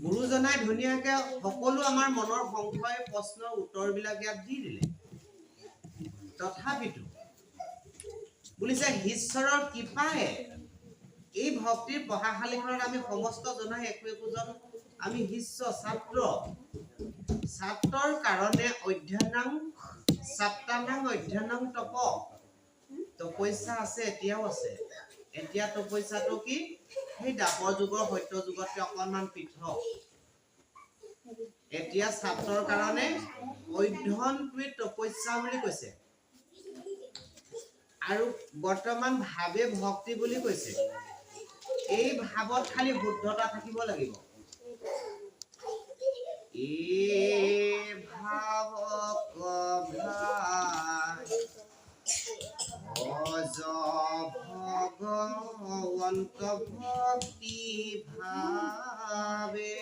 গুৰুজনাই ধুনীয়াকে সকলো আমাৰ মনৰ সংশয় প্ৰশ্নৰ উত্তৰবিলাক ইয়াত দি দিলে। তথাপিতো বুলিছে ঈশ্বৰৰ কৃপায়ে এই ভক্তিৰ পঢ়াশালীখনত আমি সমস্ত জনাই একোজন আমি শিষ্য ছাত্ৰৰ কাৰণে অধ্যয়নাং তপস্যা আছে, এতিয়াও আছে। এতিয়া তপস্যাটো কি? সেই দ্বাপৰ যুগৰ সত্য যুগতকে অকণমান পৃথক। এতিয়া ছাত্ৰৰ কাৰণে অধ্যয়নটোৱে তপস্যা বুলি কৈছে, আৰু বৰ্তমান ভাৱে ভক্তি বুলি কৈছে। এই ভাৱত খালি শুদ্ধতা থাকিব লাগিব। এই ভাৱক ভজ ভগৱন্ত ভক্তি ভাৱে।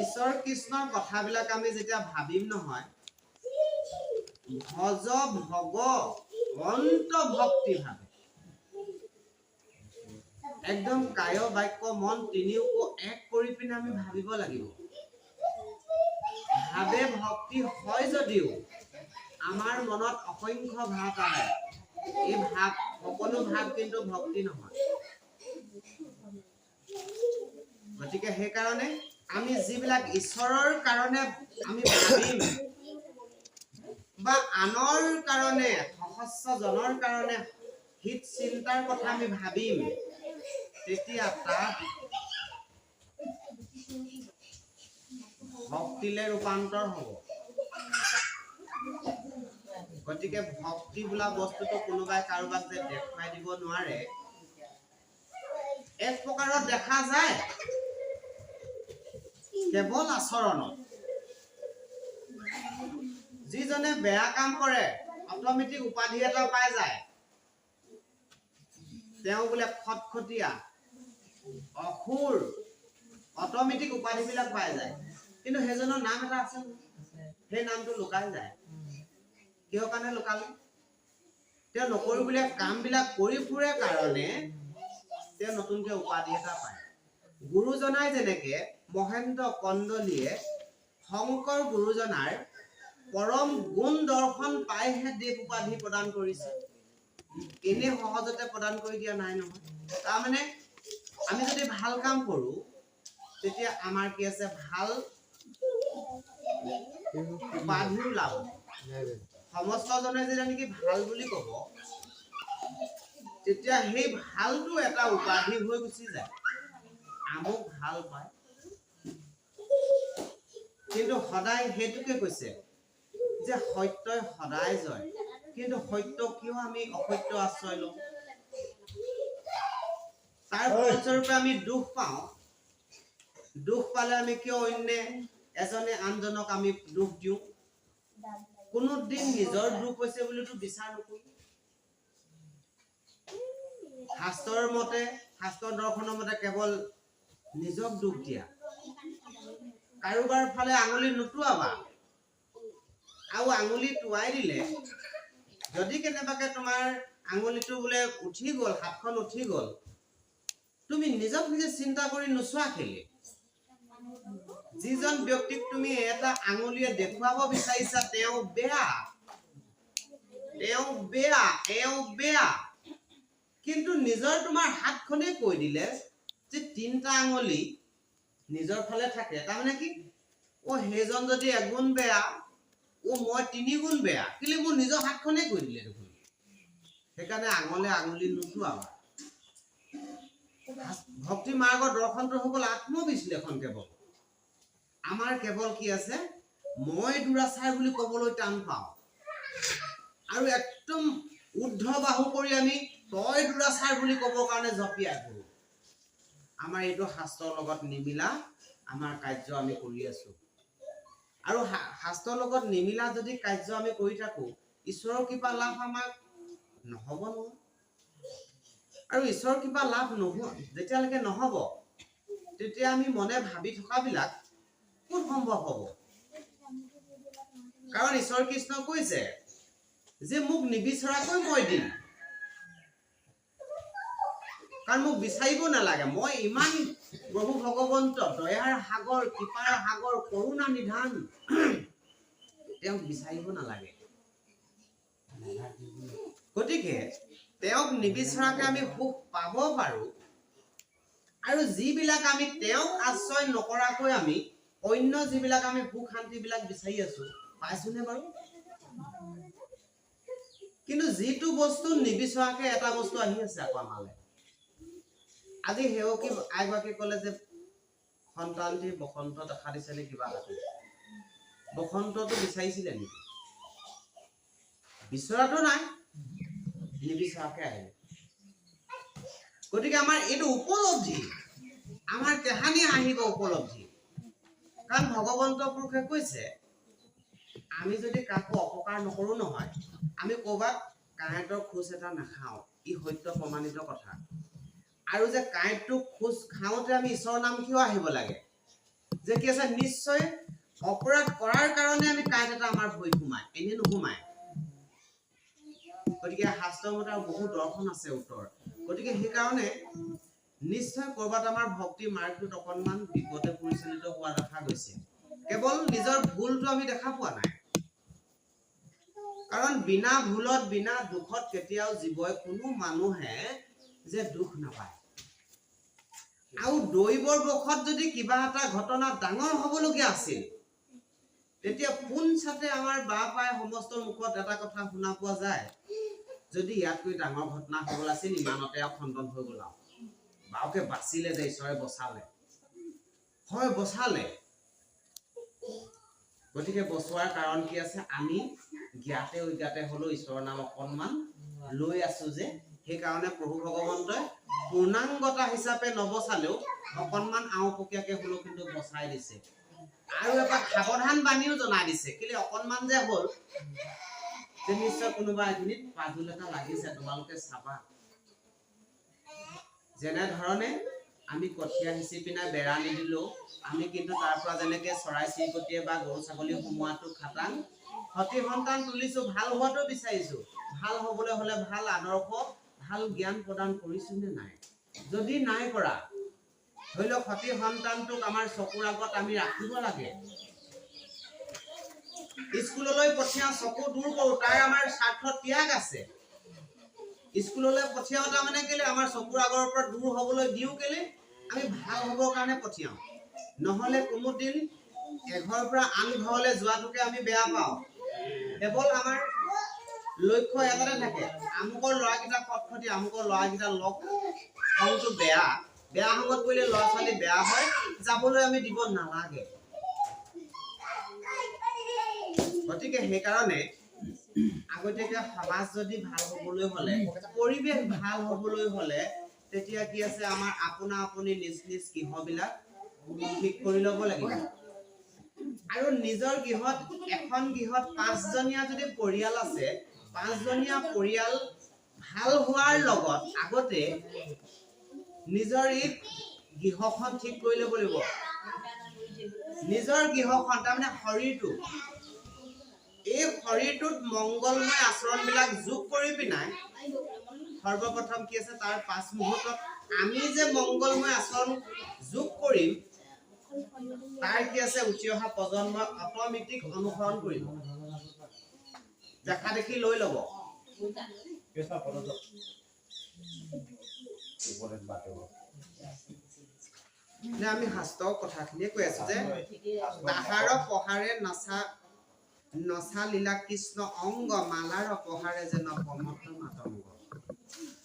ঈশ্বৰ কৃষ্ণৰ কথাবিলাক আমি যেতিয়া ভাবিম নহয়, ভজ ভগৱন্ত ভক্তি ভাৱে, একদম কায় বাক্য মন তিনিওকো এক কৰি পিনে আমি ভাবিব লাগিব। ভাৱে ভক্তি হয় যদিও আমাৰ মনত অসংখ্য ভাৱ আহে। এই ভাৱ, সকলো ভাৱ কিন্তু ভক্তি নহয়। গতিকে সেইকাৰণে আমি যিবিলাক ঈশ্বৰৰ কাৰণে আমি ভাবিম বা আনৰ কাৰণে, সহস্ৰজনৰ কাৰণে হিত চিন্তাৰ কথা আমি ভাবিম, তেতিয়া তাত ভক্তিলে ৰূপান্তৰ হ'ব। গতিকে ভক্তি বোলা বস্তুটো কোনোবাই কাৰোবাক যে দেখুৱাই দিব নোৱাৰে। এক প্ৰকাৰত দেখা যায় কেৱল আচৰণত। যিজনে বেয়া কাম কৰে অট'মেটিক উপাধি এটা পাই যায়, তেওঁ বোলে খটখটীয়া, অসুৰ, অট'মেটিক উপাধিবিলাক পাই যায়। কিন্তু সেইজনৰ নাম এটা আছে, সেই নামটো লুকাই যায়। কিহৰ কাৰণে লুকালে? তেওঁ নকৰিবলগীয়া কামবিলাক কৰি ফুৰে কাৰণে তেওঁ নতুনকে উপাধি এটা পায়। গুৰুজনাই যেনেকে মহেন্দ্ৰ কন্দলীয়ে শংকৰ গুৰুজনাৰ পৰম গুণ দৰ্শন পাইহে দেৱ উপাধি প্ৰদান কৰিছে, এনে সহজতে প্ৰদান কৰি দিয়া নাই নহয়। তাৰমানে আমি যদি ভাল কাম কৰো, তেতিয়া আমাৰ কি আছে, ভাল উপাধিও লাভ। সমস্ত জনে যেতিয়া নেকি ভাল বুলি কব, তেতিয়া সেই ভালটো এটা উপাধি হৈ গুচি যায়। আমক ভাল পায়, কিন্তু সদায় সেইটোকে কৈছে যে সত্যই সদায় জয়। কিন্তু সত্য কিয় আমি অসত্য আশ্ৰয় লওঁ? তাৰ ফলস্বৰূপে আমি দুখ পাওঁ। দুখ পালে আমি কিয় অন্য এজনে আনজনক আমি দুখ দিওঁ? কোনো দিন নিজৰ দুখ হৈছে বুলিতো বিচাৰ নকৰো। শাস্ত্ৰৰ মতে, শাস্ত্ৰ দৰ্শনৰ মতে কেৱল নিজক দুখ দিয়া। কাৰোবাৰ ফালে আঙুলি নুটুৱাবা। আৰু আঙুলি টুৱাই দিলে, যদি কেনেবাকে তোমাৰ আঙুলিটো বোলে উঠি গ'ল, হাতখন উঠি গ'ল, তুমি নিজক নিজে চিন্তা কৰি নোচোৱা কেলে? যিজন ব্যক্তিক তুমি এটা আঙুলিয়ে দেখুৱাব বিচাৰিছা তেওঁ বেয়া, কিন্তু নিজৰ তোমাৰ হাতখনে কৈ দিলে যে তিনটা আঙুলি নিজৰ ফালে থাকে। তাৰমানে কি? সেইজন যদি এগুণ বেয়া, মই তিনিগুণ বেয়া, কেলে মোৰ নিজৰ হাতখনে কৈ দিলে দেখোন। সেইকাৰণে আঙুলি নুটুৱাবা। ভক্তি মাৰ্গৰ দৰ্শনটো হৈ গ'ল আত্মবিশ্লেষণ। কেৱল আমাৰ কেৱল কি আছে, মই দুৰাচাৰ বুলি ক'বলৈ টান পাওঁ, আৰু একদম উদ্ধ বাহু কৰি আমি তই দুৰাচাৰ বুলি ক'বৰ কাৰণে জপিয়াই ফুৰো। আমাৰ এইটো শাস্ত্ৰৰ লগত নিমিলা আমাৰ কাৰ্য আমি কৰি আছো। আৰু শাস্ত্ৰৰ লগত নিমিলা যদি কাৰ্য আমি কৰি থাকো, ঈশ্বৰৰ কৃপা লাভ আমাক নহ'ব নহয়। আৰু ঈশ্বৰৰ কৃপা লাভ যেতিয়ালৈকে নহ'ব, তেতিয়া আমি মনে ভাবি থকাবিলাক ক'ত সম্ভৱ হ'ব? কাৰণ ঈশ্বৰ কৃষ্ণ কৈছে যে মোক নিবিচৰাকৈ মই দিম। কাৰণ মোক বিচাৰিব নালাগে, মই ইমান প্ৰভু ভগৱন্ত দয়াৰ সাগৰ কৃপাৰ সাগৰ কৰোণা নিধান তেওঁক বিচাৰিব নালাগে গতিকে তেওঁক নিবিচৰাকে আমি সুখ পাব পাৰো আৰু যিবিলাক আমি তেওঁক আশ্ৰয় নকৰাকৈ আমি অন্য যিবিলাক আমি সুখ শান্তি বিলাক বিচাৰি আছো পাইছোনে বাৰু কিন্তু যিটো বস্তু নিবিচৰাকে এটা বস্তু আহি আছে আকৌ আমালে আজি হেওকি আইগৰাকী ক'লে যে সন্তানটি বসন্ত দেখা দিছে নে কিবা এটা বসন্তটো বিচাৰিছিলে নেকি বিচৰাটো নাই নিবিচৰাকে আহিলে গতিকে আমাৰ এইটো উপলব্ধি আমাৰ কাহানি আহিব উপলব্ধি কাৰণ ভগৱন্ত পুৰুষে কৈছে আমি যদি কাকো অপকাৰ নকৰো নহয় আমি ক'ৰবাত কাঁইটৰ খোজ এটা নাখাওঁ ই সত্য প্ৰমাণিত কথা আৰু যে কাঁইটটো খোজ খাওঁতে আমি ঈশ্বৰৰ নাম কিয় আহিব লাগে যে কি আছে নিশ্চয় অপৰাধ কৰাৰ কাৰণে আমি কাঁইট এটা আমাৰ ভৰিত সোমায় এনে নোসোমায় গতিকে শাস্ত্ৰমতে বহু দৰ্শন আছে উত্তৰ গতিকে সেইকাৰণে নিশ্চয় ক'ৰবাত আমাৰ ভক্তি মাৰ্গটোত অকণমান বিপদে পৰিচালিত হোৱা দেখা গৈছে কেৱল নিজৰ ভুলটো আমি দেখা পোৱা নাই কাৰণ বিনা ভুলত বিনা দুখত কেতিয়াও জীৱই কোনো মানুহে যে দুখ নাপায় আৰু দৈবৰ বশত যদি কিবা এটা ঘটনা ডাঙৰ হ'বলগীয়া আছিল তেতিয়া পোনছাতে আমাৰ বাপাই সমস্ত মুখত এটা কথা শুনা পোৱা যায় যদি ইয়াতকৈ ডাঙৰ ঘটনা হ'বল আছিল ইমানতে খণ্ডন হৈ গ'ল বাওকে বাচিলে যে ঈশ্বৰে বচালে হয় বচালে গতিকে বচোৱাৰ কাৰণ কি আছে আমি জ্ঞাতে অজ্ঞাতে হলো ঈশ্বৰৰ নাম অকণমান লৈ আছো যে সেইকাৰণে প্ৰভু ভগৱন্তই পূৰ্ণাংগতা হিচাপে নবচালেও অকণমান আওপকীয়াকে হলেও কিন্তু বচাই দিছে আৰু এটা সাৱধান বাণীও জনাই দিছে কেলে অকণমান যে হ'ল যে নিশ্চয় কোনোবা এখিনিত পাজুল এটা লাগিছে তোমালোকে চাবা যেনে ধৰণে আমি কঠীয়া সিঁচি পিনে বেৰা নিদিলো আমি কিন্তু তাৰ পৰা যেনেকে চৰাই চিৰিকটিয়ে বা গৰু ছাগলী সোমোৱাটো খাটাং সতি সন্তান তুলিছো ভাল হোৱাটো বিচাৰিছো ভাল হ'বলৈ হলে ভাল আদৰ্শ ভাল জ্ঞান প্ৰদান কৰিছো নে নাই যদি নাই কৰা ধৰি লওক সতি সন্তানটোক আমাৰ চকুৰ আগত আমি ৰাখিব লাগে স্কুললৈ পঠিয়া চকু দূৰ কৰো তাৰ আমাৰ স্বাৰ্থ ত্যাগ আছে স্কুললৈ পঠিয়াও তাৰমানে কেলে আমাৰ চকুৰ আগৰ পৰা দূৰ হ'বলৈ দিও কেলে আমি ভাল হ'বৰ কাৰণে পঠিয়াও নহলে কোনোদিন এঘৰৰ পৰা আন ঘৰলৈ যোৱাটোকে আমি বেয়া পাওঁ কেৱল আমাৰ লক্ষ্য এটাতে থাকে আমুকৰ ল'ৰাকেইটা পথখতি আমুকৰ ল'ৰাকেইটা লগ সংটো বেয়া সংগত কৰিলে ল'ৰা ছোৱালী বেয়া হয় যাবলৈ আমি দিব নালাগে গতিকে সেইকাৰণে আগতীয়াকে সমাজ যদি ভাল হ'বলৈ হলে পৰিৱেশ ভাল হ'বলৈ হলে তেতিয়া কি আছে আমাৰ আপোনা আপুনি নিজ নিজ গৃহবিলাক ঠিক কৰি ল'ব লাগিব আৰু নিজৰ গৃহত এখন গৃহত 5জনীয়া যদি পৰিয়াল আছে 5জনীয়া পৰিয়াল ভাল হোৱাৰ লগত আগতে নিজৰ এই গৃহখন ঠিক কৰি ল'ব লাগিব নিজৰ গৃহখন তাৰমানে শৰীৰটো এই শৰীৰটোত মংগলময় আচৰণবিলাক যোগ কৰি পিনাই সৰ্বপ্ৰথম কি আছে তাৰ 5 মুহূৰ্তত আমি যে মংগলময় আচৰণ যোগ কৰিম তাৰ কি আছে উঠি অহা প্ৰজন্মই অট'মেটিক অনুসৰণ কৰিব দেখা দেখি লৈ ল'ব আমি শাস্ত্ৰৰ কথাখিনিয়ে কৈ আছো যে তাহাৰ পহাৰে নচা লীলা কৃষ্ণ অংগ মালাৰ পহাৰে যেন পমত্ৰ মাতংগ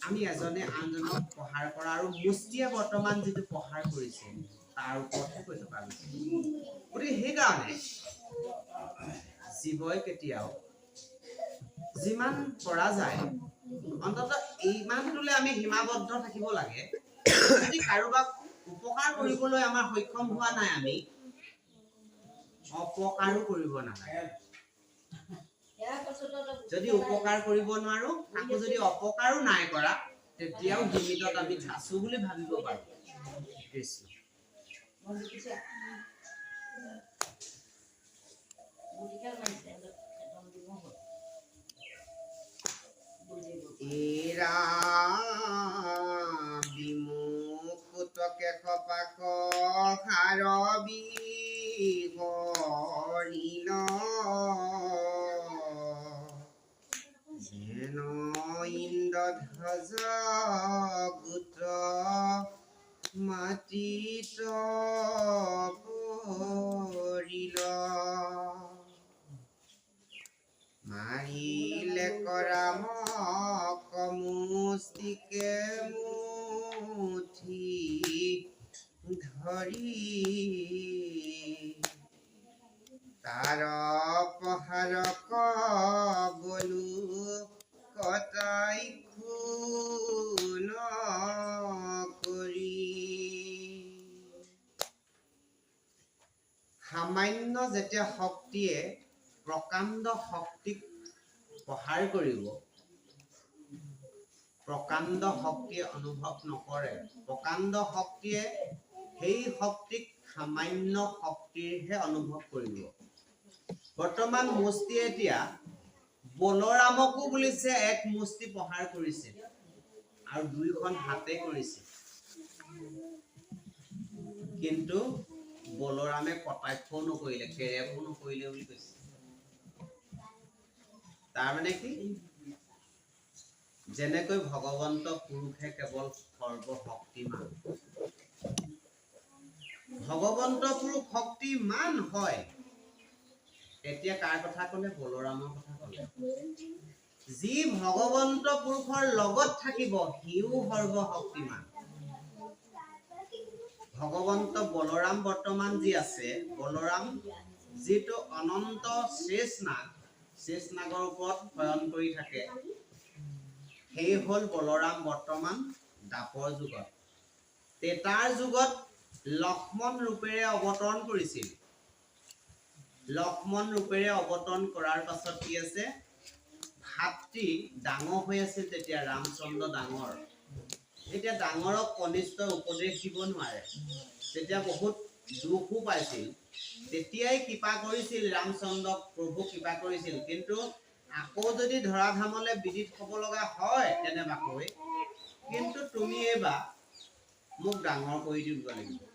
আমি এজনে আনজনক পহাৰ কৰা আৰু মুষ্টিয়ে বৰ্তমান যিটো পহাৰ কৰিছে তাৰ ওপৰতহে কৈ থকা গৈছে গতিকে সেইকাৰণে জীৱই কেতিয়াও যিমান পৰা যায় অন্তত ইমানটোলৈ আমি সীমাবদ্ধ থাকিব লাগে যদি কাৰোবাক উপকাৰ কৰিবলৈ আমাৰ সক্ষম হোৱা নাই আমি অপকাৰো কৰিব নালাগে যদি উপকাৰ কৰিব নোৱাৰো তাকো যদি অপকাৰো নাই কৰা তেতিয়াও সীমিতত আমি আছো বুলি ভাবিব পাৰো কৃষ্ণ এৰা বিমুখ কেশ পাক পহাৰ বিগৰিল যেন ইন্দ্ৰধ্বজ গোট মাটিত পৰিল মাৰিলে কৰাম কমুষ্টিকে মুঠি ধৰি তাৰ পহাৰক বলু কটাই খুন কৰি সামান্য যেতিয়া শক্তিয়ে প্ৰকাণ্ড শক্তিক প্ৰহাৰ কৰিব প্ৰকাণ্ড শক্তিয়ে অনুভৱ নকৰে প্ৰকাণ্ড শক্তিয়ে সেই শক্তিক সামান্য শক্তিৰহে অনুভৱ কৰিব বৰ্তমান মুষ্টিয়ে এতিয়া বলৰামকো বুলিছে এক মুষ্টি প্ৰহাৰ কৰিছে আৰু দুইখন হাতে কৰিছে কিন্তু বলৰামে কটাক্ষও নকৰিলে কেৰেপো নকৰিলে বুলি কৈছে তাৰমানে কি যেনেকৈ ভগৱন্ত পুৰুষে কেৱল সৰ্বশক্তিমান ভগৱন্ত পুৰুষ শক্তিমান হয় এতিয়া কাৰ কথা ক'লে বলৰামৰ কথা ক'লে যি ভগৱন্ত পুৰুষৰ লগত থাকিব সিও সৰ্বশক্তিমান ভগৱন্ত বলৰাম বৰ্তমান যি আছে বলৰাম যিটো অনন্ত শেষ নাগৰ ওপৰত শয়ন কৰি থাকে সেই হল বলৰাম বৰ্তমান দাপৰ যুগত তেতাৰ যুগত লক্ষ্মণ ৰূপেৰে অৱতৰণ কৰিছিল লক্ষ্মণ ৰূপেৰে অৱতৰণ কৰাৰ পাছত কি আছে ভাতৃ ডাঙৰ হৈ আছিল তেতিয়া ৰামচন্দ্ৰ ডাঙৰ এতিয়া ডাঙৰক কনিষ্ঠ উপদেশ দিব নোৱাৰে তেতিয়া বহুত দুখো পাইছিল তেতিয়াই কৃপা কৰিছিল ৰামচন্দ্ৰক প্ৰভু কৃপা কৰিছিল কিন্তু আকৌ যদি ধৰাধামলে বিদিত হ'ব লগা হয় তেনেবাকৈ কিন্তু তুমি এইবাৰ মোক ডাঙৰ কৰি দিব লাগিব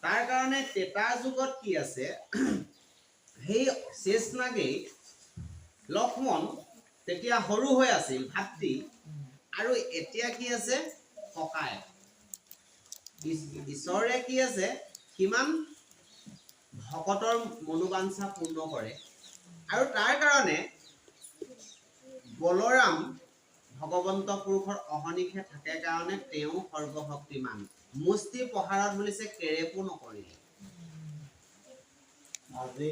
তাৰ কাৰণে তেতাৰ যুগত কি আছে সেই শেষনাগেই লক্ষ্মণ তেতিয়া সৰু হৈ আছিল ভাতৃ আৰু এতিয়া কি আছে ককাই ঈশ্বৰে কি আছে কিমান ভকতৰ মনোবাঞ্ছা পূৰ্ণ কৰে আৰু তাৰ কাৰণে বলৰাম ভগৱন্ত পুৰুষৰ অহনিশে থাকে কাৰণে তেওঁ সৰ্বশক্তিমান মুষ্টি পহাৰত বুলিছে কেৰেপো নকৰিলে আজি